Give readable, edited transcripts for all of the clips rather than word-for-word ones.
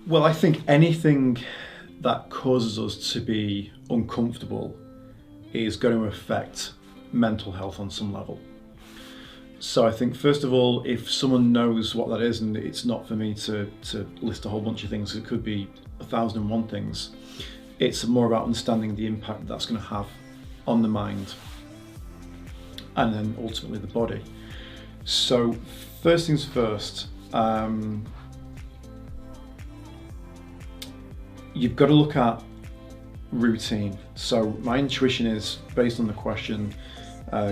Well, I think anything that causes us to be uncomfortable is going to affect mental health on some level. So I think first of all, if someone knows what that is, and it's not for me to list a whole bunch of things, it could be 1,001 things, it's more about understanding the impact that's going to have on the mind and then ultimately the body. So first things first, you've got to look at routine. So my intuition is, based on the question,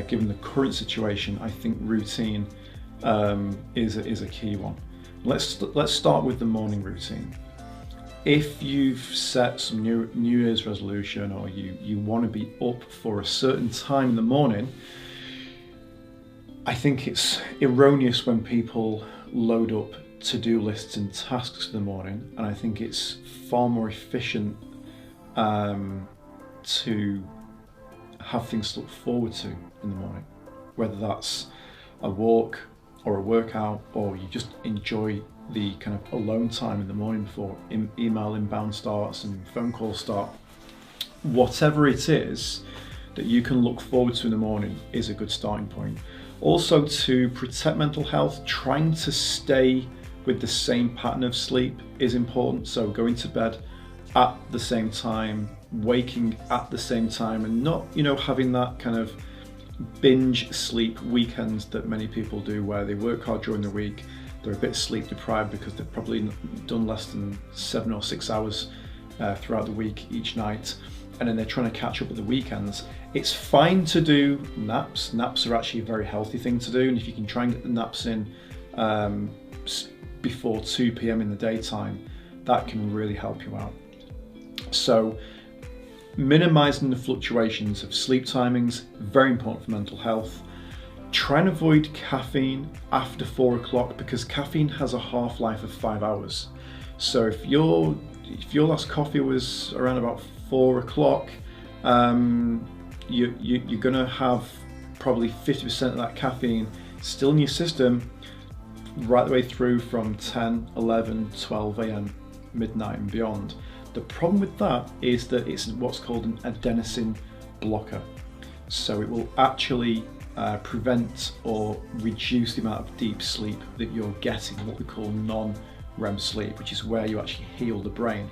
given the current situation, I think routine is a key one. Let's start with the morning routine. If you've set some New Year's resolution, or you want to be up for a certain time in the morning, I think it's erroneous when people load up to-do lists and tasks for the morning, and I think it's far more efficient to have things to look forward to in the morning, whether that's a walk or a workout, or you just enjoy the kind of alone time in the morning before email inbound starts and phone calls start. Whatever it is that you can look forward to in the morning is a good starting point. Also, to protect mental health, trying to stay with the same pattern of sleep is important. So going to bed at the same time, waking at the same time, and not, having that kind of binge sleep weekends that many people do, where they work hard during the week, they're a bit sleep deprived because they've probably done less than 7 or 6 hours throughout the week each night, and then they're trying to catch up at the weekends. It's fine to do naps. Naps are actually a very healthy thing to do, and if you can try and get the naps in before 2 p.m. in the daytime, that can really help you out. So minimizing the fluctuations of sleep timings, very important for mental health. Try and avoid caffeine after 4 o'clock, because caffeine has a half-life of 5 hours. So if your last coffee was around about 4 o'clock, you're gonna have probably 50% of that caffeine still in your system right the way through from 10, 11, 12 a.m, midnight and beyond. The problem with that is that it's what's called an adenosine blocker. So it will actually prevent or reduce the amount of deep sleep that you're getting, what we call non-REM sleep, which is where you actually heal the brain.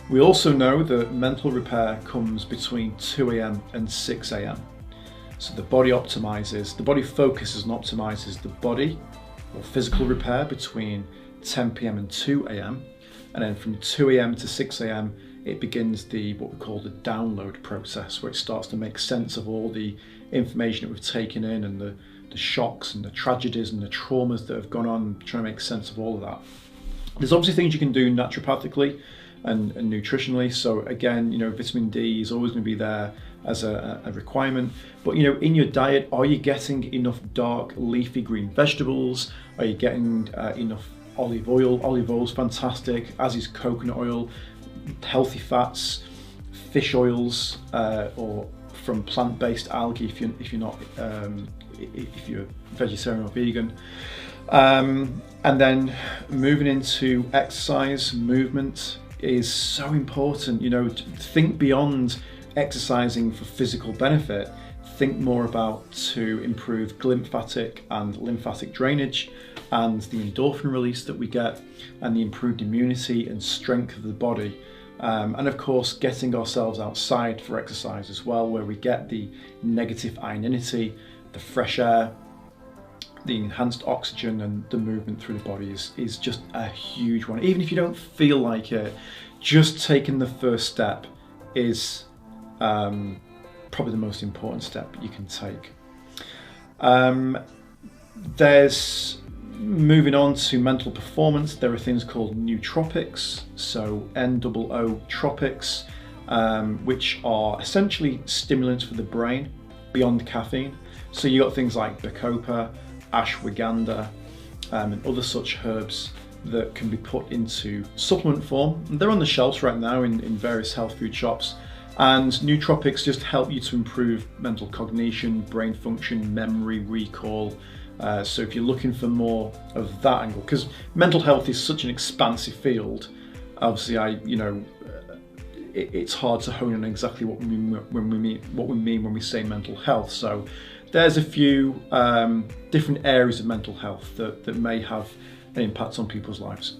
We also know that mental repair comes between 2 a.m. and 6 a.m. So the body focuses and optimizes the body or physical repair between 10 p.m. and 2 a.m. And then from 2 a.m. to 6 a.m. it begins what we call the download process, where it starts to make sense of all the information that we've taken in, and the shocks and the tragedies and the traumas that have gone on, trying to make sense of all of that. There's obviously things you can do naturopathically and nutritionally. So again, vitamin D is always going to be there as a requirement. But in your diet, are you getting enough dark leafy green vegetables? Are you getting enough olive oil? Olive oil is fantastic, as is coconut oil, healthy fats, fish oils, or from plant-based algae if you're not if you're vegetarian or vegan. And then moving into exercise, movement is so important. Think beyond exercising for physical benefit. Think more about to improve lymphatic and lymphatic drainage, and the endorphin release that we get, and the improved immunity and strength of the body. And of course, getting ourselves outside for exercise as well, where we get the negative ionity, the fresh air, the enhanced oxygen, and the movement through the body is just a huge one. Even if you don't feel like it, just taking the first step is probably the most important step you can take. There's moving on to mental performance. There are things called nootropics, so nootropics, which are essentially stimulants for the brain beyond caffeine. So you got things like bacopa, ashwagandha, and other such herbs that can be put into supplement form. And they're on the shelves right now in various health food shops. And nootropics just help you to improve mental cognition, brain function, memory, recall. So if you're looking for more of that angle, because mental health is such an expansive field, Obviously, it's hard to hone on exactly what we mean when we say mental health. So there's a few different areas of mental health that may have an impact on people's lives.